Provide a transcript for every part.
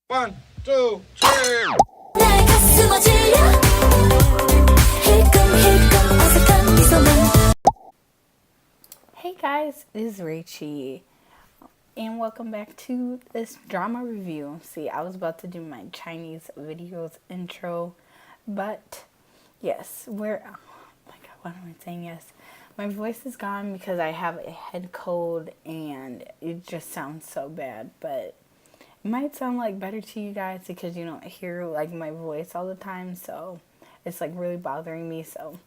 One, two, three. 날 가슴 어질러 힐끔힐끔 어색한 미소만. Hey guys, it is Rachie, and welcome back to this drama review. See, I was about to do my Chinese videos intro, but yes, oh my god, what am I saying? Yes, my voice is gone because I have a head cold and it just sounds so bad, but it might sound like better to you guys because you don't hear like my voice all the time, so it's like really bothering me, so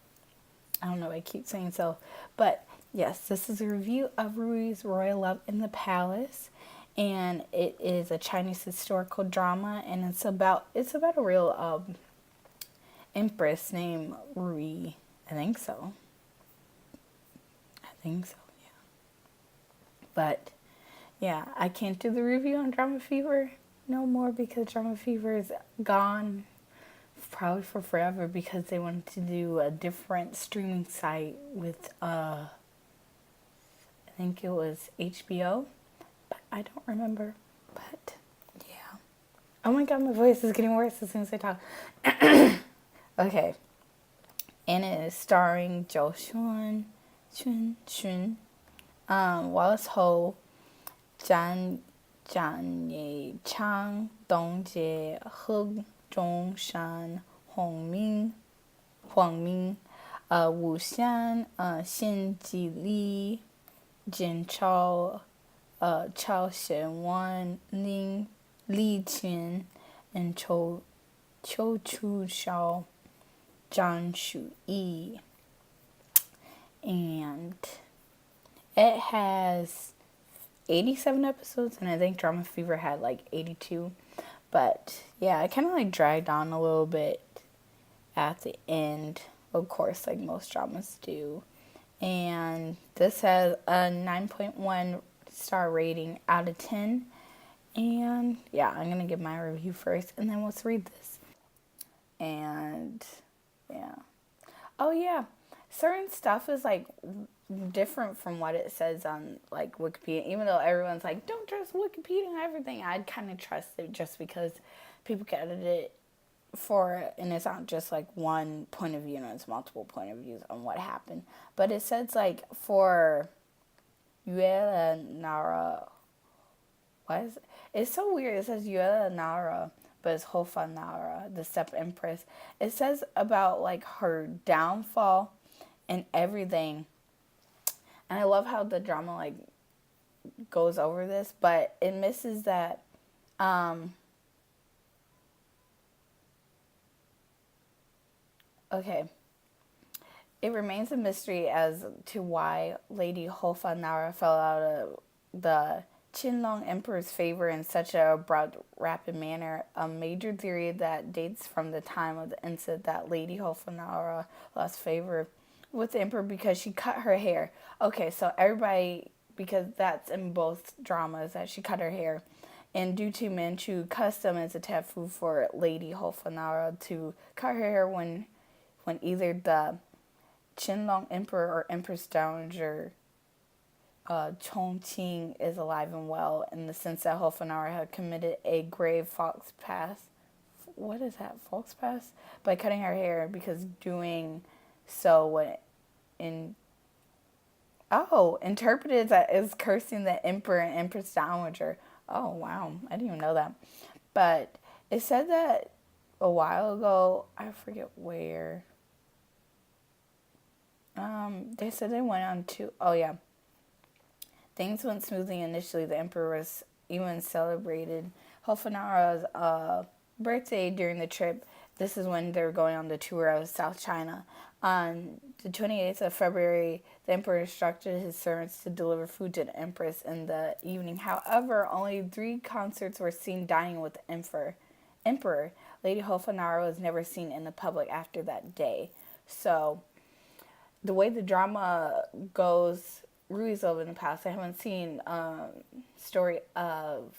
I don't know, I keep saying so. But yes, this is a review of Rui's Royal Love in the Palace. And it is a Chinese historical drama, and it's about a real empress named Rui. I think so. Yeah. But yeah, I can't do the review on Drama Fever no more because Drama Fever is gone probably for forever because they wanted to do a different streaming site with I think it was HBO, but I don't remember. But yeah. Oh my god, my voice is getting worse as soon as I talk. Okay. And it is starring Zhou Xun, Wallace Ho, Zhang Ye Chang, Dong Jie, He Zhong Shan, Huang Ming, Wu Xian, Xin Ji Li, Jin Chao, Chao Xianwan, Li Qin, and Qiu Chu Xiao, Zhang Shu Yi. And it has 87 episodes, and I think Drama Fever had like 82. But yeah, it kind of like dragged on a little bit at the end, of course, like most dramas do. And this has a 9.1 star rating out of 10. And yeah, I'm going to give my review first, and then let's read this. And yeah. Oh yeah, certain stuff is like different from what it says on like Wikipedia, even though everyone's like, don't trust Wikipedia and everything. I'd kind of trust it just because people can edit it for it, and it's not just like one point of view, and it's multiple point of views on what happened. But it says like for Yue Nara, what is it? It's so weird. It says Yue Nara, but it's Hofa Nara, the step empress. It says about like her downfall and everything. And I love how the drama like goes over this, but it misses that okay. It remains a mystery as to why Lady Hofa Nara fell out of the Qinlong Emperor's favor in such a abrupt, rapid manner. A major theory that dates from the time of the incident that Lady Hofa Nara lost favor with the emperor because she cut her hair. Okay, so everybody, because that's in both dramas, that she cut her hair. And due to Manchu custom, it's a taboo for Lady Hofa Nara to cut her hair when either the Qinlong Emperor or Empress Dowager Chongqing is alive and well, in the sense that Hofa Nara had committed a grave false pass. What is that? False pass? By cutting her hair, because doing so would interpreted as cursing the Emperor and Empress Dowager. Oh, wow. I didn't even know that. But it said that a while ago, I forget where. They said they went on to, oh yeah. Things went smoothly initially. The Emperor was even celebrated Hofa Nara's birthday during the trip. This is when they were going on the tour of South China. On the 28th of February, the Emperor instructed his servants to deliver food to the Empress in the evening. However, only 3 consorts were seen dining with the Emperor. Lady Hofa Nara was never seen in the public after that day. So, the way the drama goes, Rui's Love in the Past, I haven't seen story of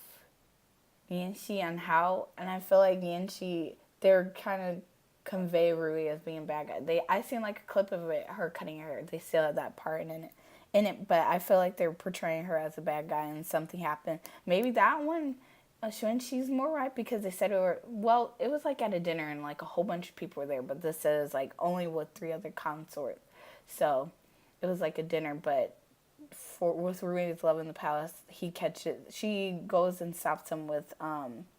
Yanxi and how, and I feel like Yanxi, they're kind of convey Rui as being a bad guy. I seen like a clip of it, her cutting her hair. They still have that part in it, but I feel like they're portraying her as a bad guy and something happened. Maybe that one Shun, she's more right because they said it was like at a dinner and like a whole bunch of people were there, but this says like only with 3 other consorts. So it was like a dinner, but with Rui's love in the palace, she goes and stops him with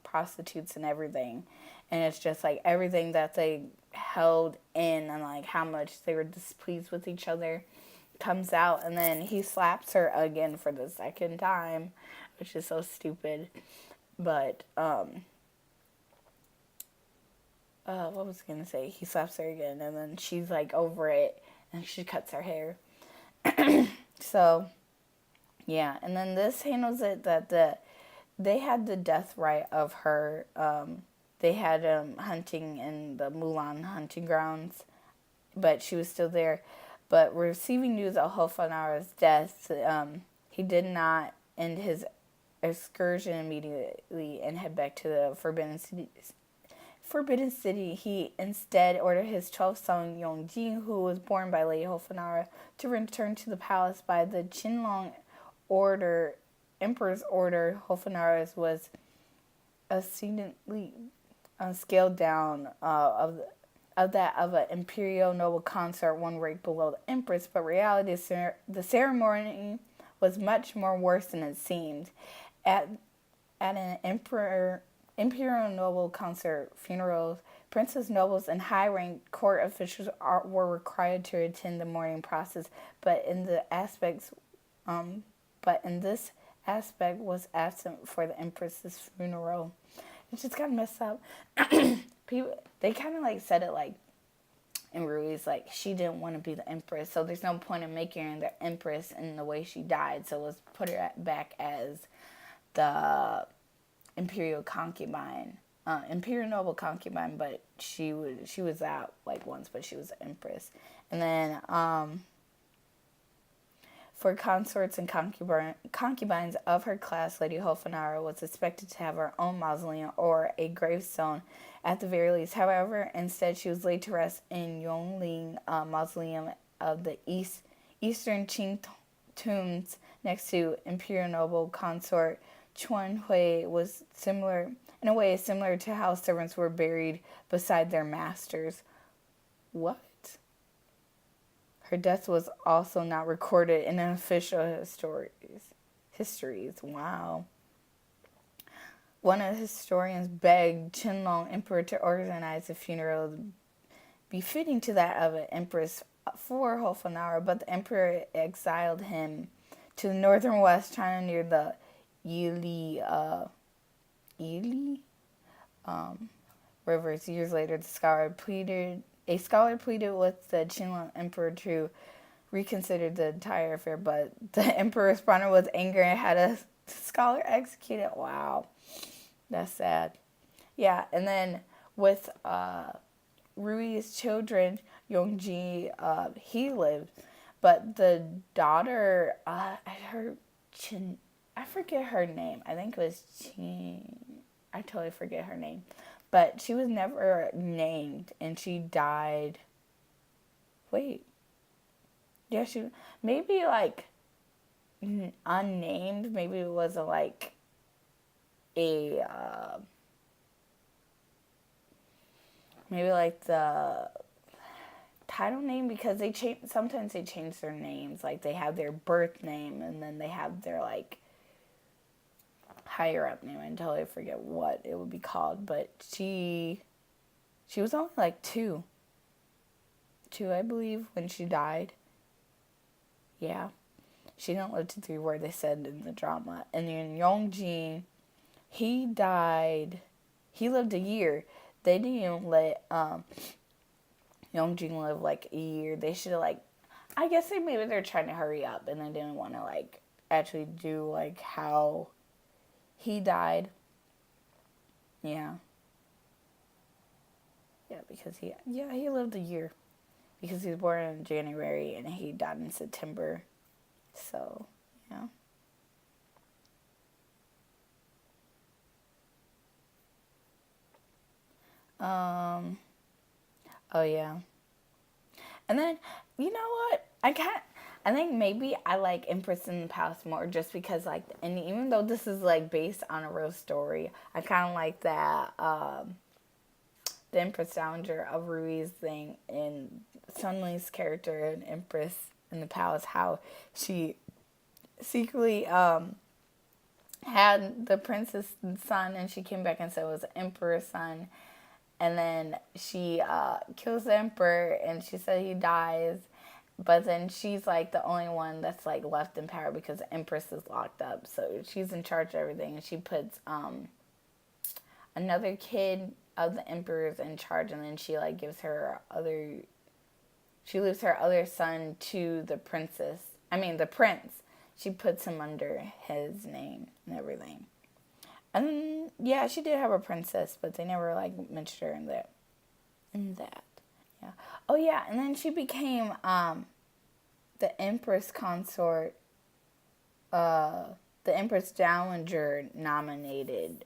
prostitutes and everything. And it's just like everything that they held in and like how much they were displeased with each other comes out, and then he slaps her again for the second time, which is so stupid. But what was I gonna say? He slaps her again, and then she's like over it, and she cuts her hair. So yeah, and then this handles it that they had the death right of her. They had hunting in the Mulan hunting grounds, but she was still there. But receiving news of Hofanara's death, he did not end his excursion immediately and head back to the Forbidden City. He instead ordered his 12th son, Yongji, who was born by Lady Hofanara, to return to the palace by the Qinlong order. Emperor's order. Hofanara's was exceedingly scaled down of that of an imperial noble consort, one rank below the empress, but reality, the ceremony was much more worse than it seemed. At an imperial noble consort funerals, princes, nobles, and high-ranked court officials were required to attend the mourning process, but in this aspect was absent for the empress's funeral. It's just kind of messed up. People, they kind of like said it like in Rui's, like she didn't want to be the empress, so there's no point in making her the empress in the way she died. So let's put her back as the imperial concubine, imperial noble concubine. But she was out like once, but she was the empress. And then for consorts and concubines of her class, Lady Hofanara was expected to have her own mausoleum or a gravestone at the very least. However, instead she was laid to rest in Yongling Mausoleum of the Eastern Qing tombs next to Imperial Noble Consort Chuan Hui. Was similar to how servants were buried beside their masters. What? Her death was also not recorded in official histories. Wow. One of the historians begged Qinlong Emperor to organize a funeral befitting to that of an empress for Hofanara, but the emperor exiled him to the northern West China near the Yili rivers. Years later, a scholar pleaded with the Qinlong emperor to reconsider the entire affair, but the emperor responded with anger and had a scholar executed. Wow, that's sad. Yeah, and then with Rui's children, Yongji, he lived, but the daughter, I forget her name. I think it was Qin. I totally forget her name. But she was never named, and she died. Wait. Yeah, maybe like unnamed. Maybe it wasn't like a maybe like the title name, because sometimes they change their names. Like they have their birth name and then they have their like higher up name. I totally forget what it would be called, but she was only like two, I believe, when she died. Yeah, she didn't live to 3, where they said in the drama. And then Yongjin, he died. He lived a year. They didn't even let Yongjin live like a year. They should have I guess maybe they're trying to hurry up and they didn't want to actually do how he died. Yeah. Yeah, because he lived a year. Because he was born in January and he died in September. So, yeah. Oh yeah. And then, you know what? I think maybe I like Empress in the Palace more just because, like, and even though this is, like, based on a real story, I kind of like that, the Empress Dowager of Rui's thing in Sun Li's character in Empress in the Palace, how she secretly, had the prince's son, and she came back and said it was the emperor's son, and then she kills the emperor, and she said he dies, but then she's like the only one that's like left in power because the empress is locked up, so she's in charge of everything, and she puts another kid of the emperor's in charge, and then she like gives her other, she leaves her other son to the prince. She puts him under his name and everything. And yeah, she did have a princess, but they never like mentioned her in that. Yeah. Oh yeah, and then she became the Empress consort. The Empress Dowager nominated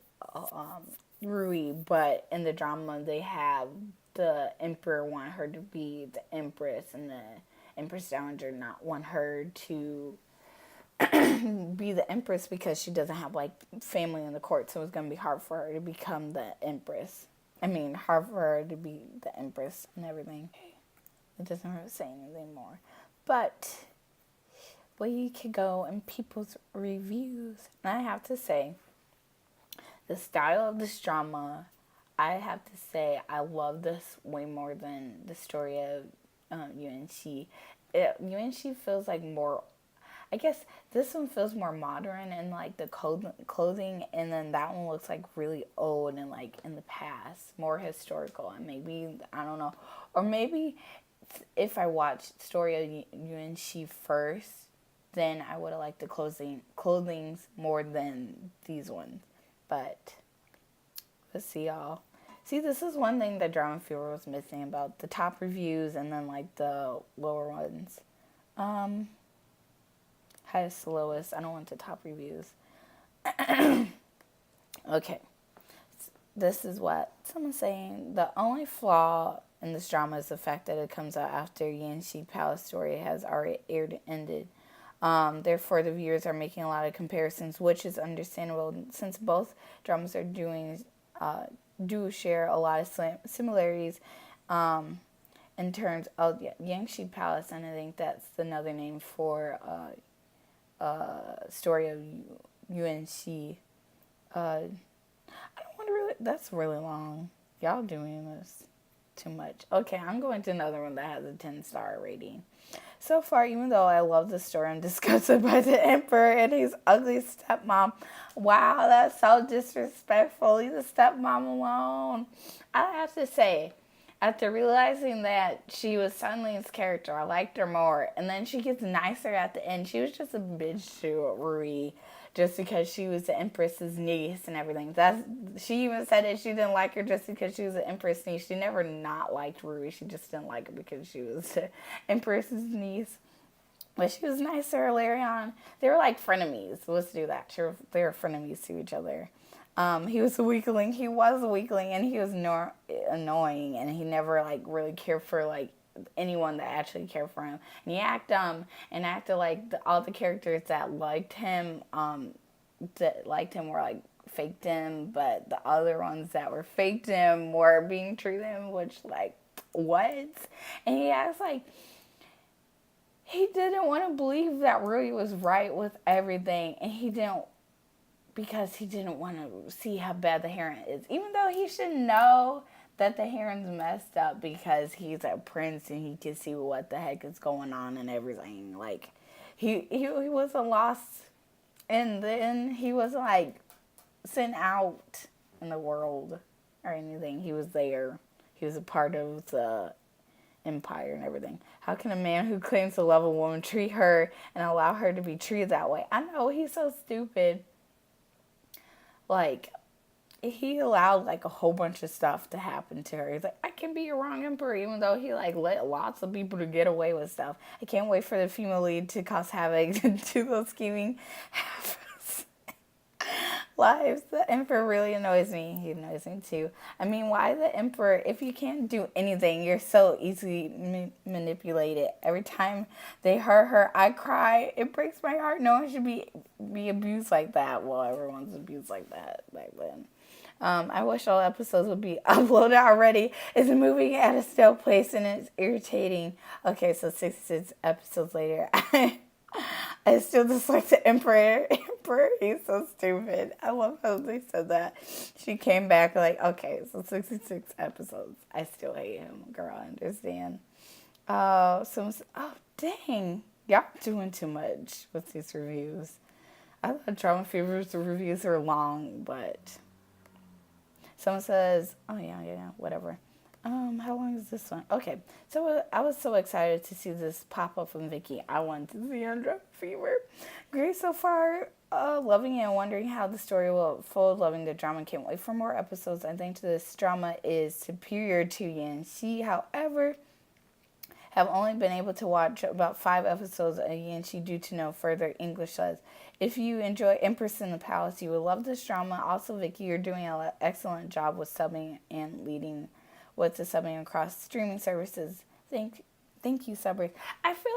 Rui, but in the drama they have the emperor want her to be the empress, and the Empress Dowager not want her to be the empress because she doesn't have like family in the court, so it's gonna be hard for her to become the empress. Hard for her to be the empress and everything. It doesn't really say anything more, but we could go in people's reviews, and I have to say, the style of this drama, I have to say, I love this way more than the story of Yuan-Shi. Yuan-Shi feels like more, I guess this one feels more modern in like the clothing, and then that one looks like really old and like in the past, more historical. And maybe, I don't know, or maybe if I watched Story of Yuan-Shi first, then I would have liked the clothings more than these ones. But let's see, y'all. See, this is one thing that Drama Fever was missing about the top reviews and then like the lower ones. Highest to lowest. I don't want the top reviews. Okay. This is what someone's saying. The only flaw in this drama is the fact that it comes out after Yanxi Palace story has already aired and ended. Therefore, the viewers are making a lot of comparisons, which is understandable since both dramas are do share a lot of similarities in terms of Yangshi Palace, and I think that's another name for Story of Yuan-Shi. I don't want to really, that's really long. Y'all doing this too much. Okay, I'm going to another one that has a 10-star rating. So far, even though I love the story, I'm disgusted by the emperor and his ugly stepmom. Wow, that's so disrespectful. Leave the stepmom alone. I have to say, after realizing that she was Sun Li's character, I liked her more. And then she gets nicer at the end. She was just a bitch to Rui just because she was the empress's niece and everything. She even said that she didn't like her just because she was the empress niece. She never not liked Rui. She just didn't like her because she was the empress's niece. But she was nicer later on. They were like frenemies. Let's do that. They were frenemies to each other. He was a weakling. He was a weakling, and he was annoying, and he never like really cared for like anyone that actually cared for him. And he acted like all the characters that liked him were like faked him, but the other ones that were faked him were being true to him, which like what? And he acts like he didn't want to believe that Rui was right with everything, and he didn't, because he didn't want to see how bad the heron is. Even though he should know that the heron's messed up because he's a prince and he can see what the heck is going on and everything. Like, he wasn't lost, and then he wasn't, like, sent out in the world or anything. He was there. He was a part of the empire and everything. How can a man who claims to love a woman treat her and allow her to be treated that way? I know, he's so stupid. Like, he allowed, like, a whole bunch of stuff to happen to her. He's like, I can be your wrong emperor, even though he, like, let lots of people to get away with stuff. I can't wait for the female lead to cause havoc to those scheming lives. The Emperor really annoys me. He annoys me too. I mean, why the Emperor? If you can't do anything, you're so easily manipulated. Every time they hurt her, I cry. It breaks my heart. No one should be abused like that. Well, everyone's abused like that back then. I wish all episodes would be uploaded already. It's moving at a stale pace and it's irritating. Okay, so 66 episodes later, I still dislike the Emperor. He's so stupid. I love how they said that. She came back like, okay, so 66 episodes. I still hate him. Girl, I understand. Dang. Y'all doing too much with these reviews. I thought Drama Fever's reviews are long, but... Someone says, oh, yeah, whatever. How long is this one? Okay, so I was so excited to see this pop up from Vicky. I wanted to see her Drama Fever. Great so far. Loving it and wondering how the story will unfold. Loving the drama. Can't wait for more episodes. I think this drama is superior to Yanxi. However, have only been able to watch about 5 episodes of Yanxi due to no further English subs. If you enjoy Empress in the Palace, you will love this drama. Also, Vicky, you're doing an excellent job with subbing and leading with the subbing across streaming services. Thank you, subbers. I feel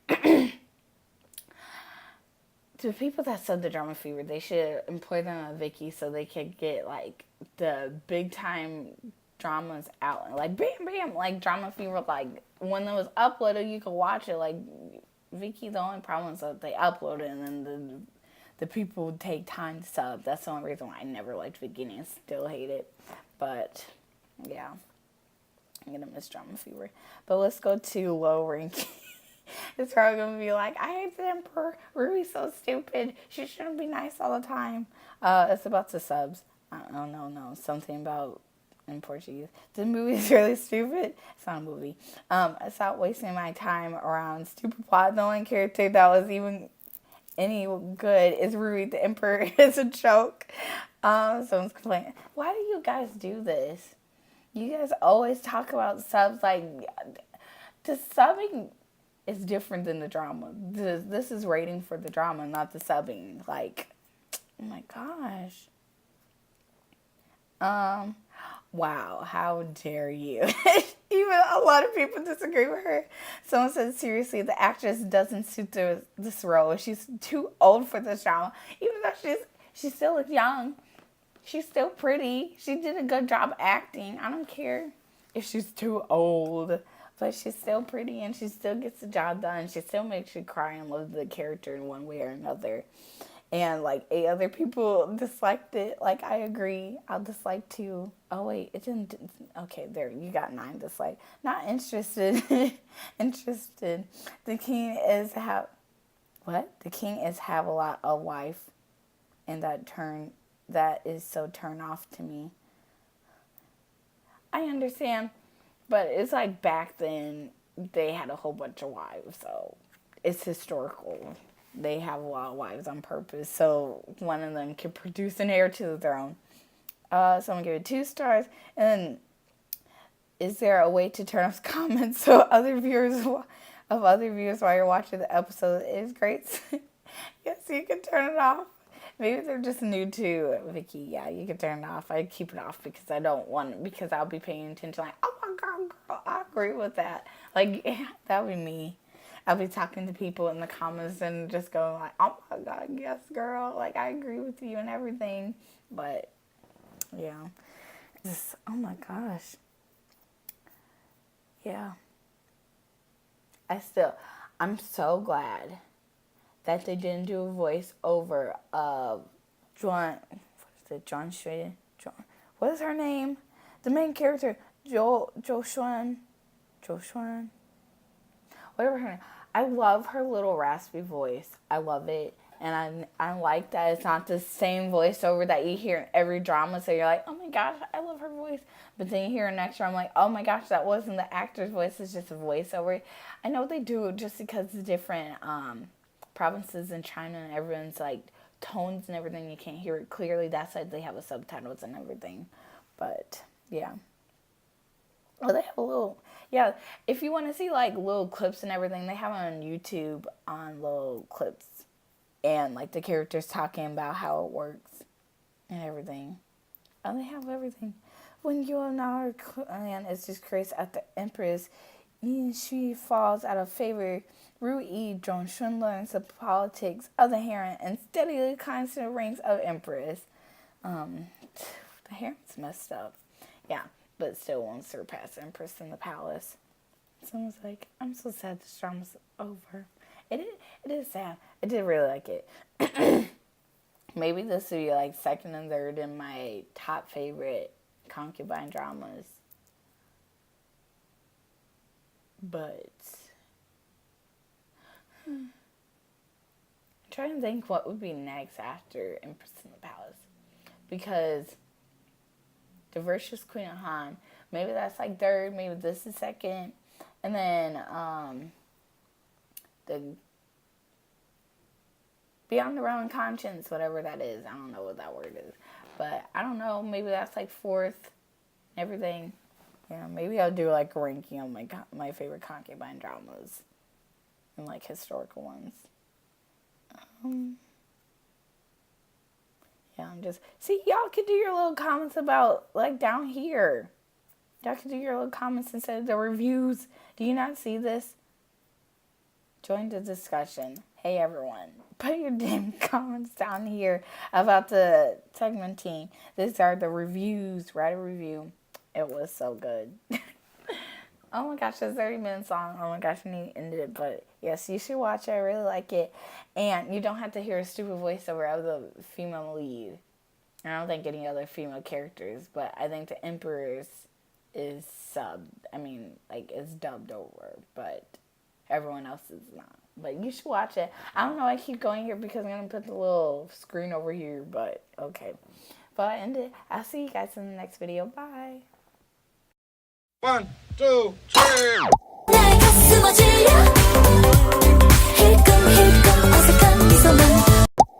like the people that sub the Drama Fever, they should employ them at Vicky so they could get like the big time dramas out. Like bam, bam, like Drama Fever, like when it was uploaded, you could watch it. Like Vicky, the only problem is that they upload it and then the people would take time to sub. That's the only reason why I never liked Vicky and I still hate it. But yeah, I'm gonna miss Drama Fever. But let's go to low ranking. It's probably gonna be like, I hate the Emperor. Ruby's so stupid. She shouldn't be nice all the time. It's about the subs. I don't know. Something about in Portuguese. The movie is really stupid. It's not a movie. I stopped wasting my time around stupid plot. The only character that was even any good is Ruby. The Emperor is a joke. Someone's complaining. Why do you guys do this? You guys always talk about subs like the subbing is different than the drama. This is rating for the drama, not the subbing. Like, oh my gosh. Wow, how dare you? Even a lot of people disagree with her. Someone said, seriously, the actress doesn't suit this role. She's too old for this drama. Even though she still looks young. She's still pretty. She did a good job acting. I don't care if she's too old. But she's still pretty and she still gets the job done. She still makes you cry and love the character in one way or another. And like 8 other people disliked it. Like, I agree. I'll dislike too. Oh, wait. It didn't. Okay, there. You got 9 dislike. Not interested. Interested. The king is have. What? The king is have a lot of wife. And that is so turn off to me. I understand. But it's like back then, they had a whole bunch of wives. So it's historical. They have a lot of wives on purpose, so one of them can produce an heir to the throne. Someone gave it 2 stars. And is there a way to turn off comments so other viewers while you're watching the episode? It is great. Yes, you can turn it off. Maybe they're just new to Vicky. Yeah, you can turn it off. I keep it off because I don't want, because I'll be paying attention like, oh my God, girl, I agree with that. Like, yeah, that would be me. I'll be talking to people in the comments and just going like, oh my God, yes, girl. Like, I agree with you and everything. But, yeah. Just, oh my gosh. Yeah. I'm so glad that they didn't do a voice over of Zhou Xun. What is her name? The main character, Zhou Xun. Whatever her name. I love her little raspy voice. I love it. And I like that it's not the same voiceover that you hear in every drama. So you're like, oh my gosh, I love her voice. But then you hear an extra, I'm like, oh my gosh, that wasn't the actor's voice. It's just a voiceover. I know they do it just because the different provinces in China and everyone's like tones and everything. You can't hear it clearly. That's why they have the subtitles and everything. But yeah. Oh, they have a little, yeah, if you want to see, like, little clips and everything, they have it on YouTube on little clips. And, like, the characters talking about how it works. and everything. Oh, they have everything. When you and our clan is disgraced at the Empress, she falls out of favor. Rachie, Zhou Xun learns the politics of the harem and steadily climbs to the ranks of Empress. The harem's messed up. Yeah, but still won't surpass Empress in the palace. Someone's like, I'm so sad this drama's over. It is sad. I did really like it. Maybe this would be like second and third in my top favorite concubine dramas. But I'm trying to think what would be next after Empress in the Palace. Because The Virtuous Queen of Han, maybe that's like third, maybe this is second. And then the Beyond the Realm of Conscience, whatever that is. I don't know what that word is. But I don't know, maybe that's like fourth, everything. Yeah, maybe I'll do like a ranking of my favorite concubine dramas and like historical ones. Yeah, I'm just... See, y'all could do your little comments about, like, down here. Y'all could do your little comments instead of the reviews. Do you not see this? Join the discussion. Hey, everyone. Put your damn comments down here about the segmenting. These are the reviews. Write a review. It was so good. Oh my gosh, it's 30 minutes long. Oh my gosh, I need to end it. But yes, you should watch it. I really like it. And you don't have to hear a stupid voiceover of the female lead. I don't think any other female characters, but I think the Emperor's is subbed. I mean, like, it's dubbed over, but everyone else is not. But you should watch it. I don't know, I keep going here because I'm going to put the little screen over here, but okay. But I end it. I'll see you guys in the next video. Bye. 1, 2, 3. 날 가슴 어질려